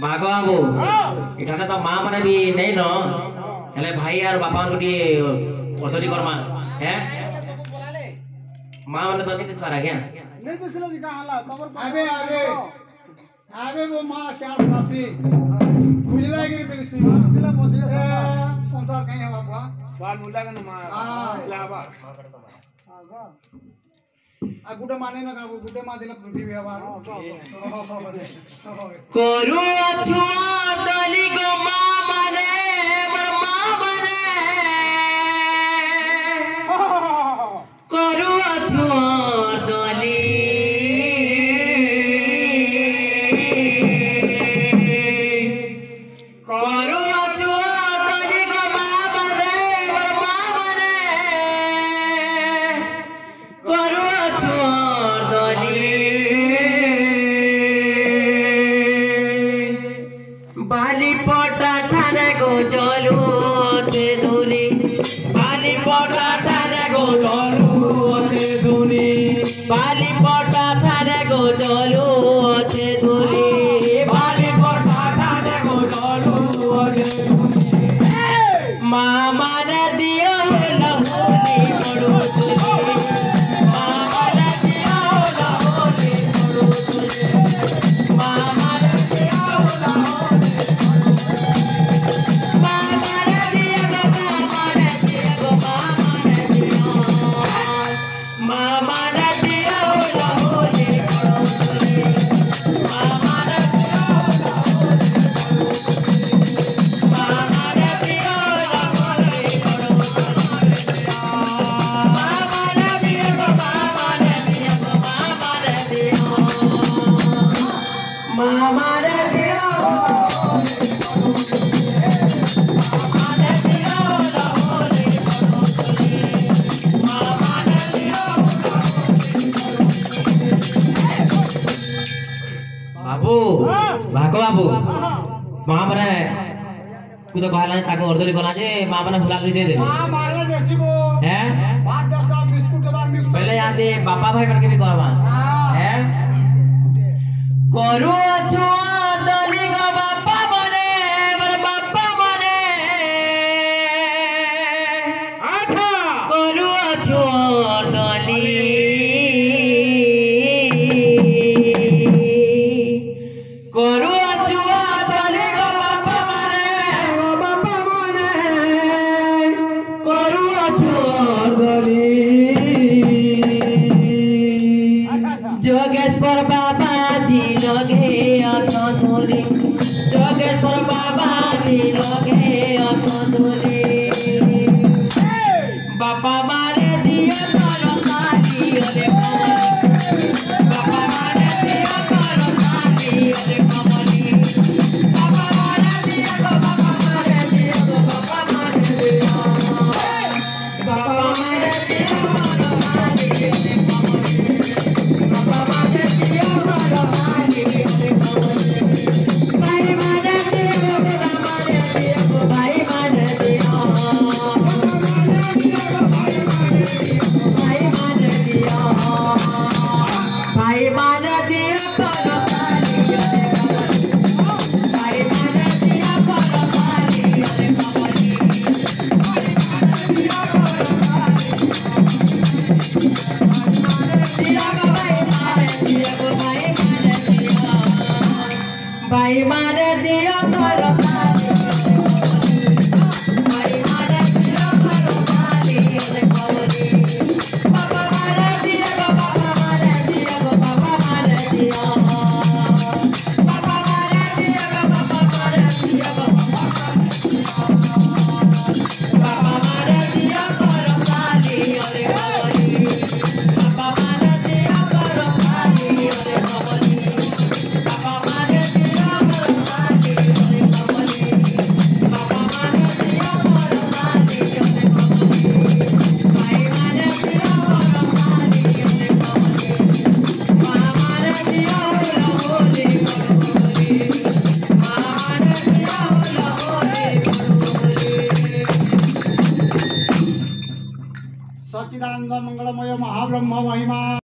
भाग बाबू इठाने तो माँ माने भी नहीं नो हेले भाई यार बापा को टी पद्धति करमा हैं माँ माने तो नहीं दिस क्या नहीं तो सिलो दिखा हाला खबर आबे आबे आबे वो माँ क्या बनासी बुझला गिर पे सी बुझला पहुंचले संसार कहीं है बाबा बाल मुल्ला का नमा लावा आ गुटे माने ना का गुटे मा दिला पृथ्वी हवा करू छुआ दली गो माँ माने बर माँ माने करू छुआ दली बाली पटा ठाने गो चलू ते धुनी बाली पटा ठाने गो चलू ते धुनी बाली पटा ठाने गो चलू ते धुनी बाली पटा ठाने गो चलू ते धुनी मामा ने दियो लहुनी पड़ो तुझे मामा ने दियो लहुनी पड़ो तुझे मामा ने दियो लहुनी बाबू भाग बाबू माँ मने कुछ कहला ताको अर्धरी करा जे माँ मने हुला दे दे माँ मारला देसी को हैं भात दसा बिस्कुट डबा मिक्स पहले यहाँ से बापा भाई करके भी कहवा हैं करू छुआ दली का बापा मने बर बापा मने अच्छा करू छुआ दली करू छुआ दली का बापा मने करू छुआ दली जोगेश्वर बाबा जी लगे अथोली जोगेश्वर बाबा जी लगे अथोली बापा मारे दिया करो काली अरे बापा मारे दिया करो काली अरे कमली बापा मारे दिया बापा मारे दिया बापा मारे दिया बापा मारे दिया करो काली अरे कमली बापा मारे दिया करो काली अरे कमली भाई मारे दिया बापा मारे दिया भाई मारे दिया भाई माने दिया करो काली अरे कमली भाई माने दिया करो काली अरे कमली दिया करो काली दिया भाई माने दिया भाई माने दिया करो काली भाई माने दिया करो काली अरे कमली बाबा माने दिया बाबा माने दिया बाबा माने दिया बाबा माने दिया बाबा माने दिया बाबा माने दिया करो काली अरे कमली बाबा माने दिया करो काली अरे कमली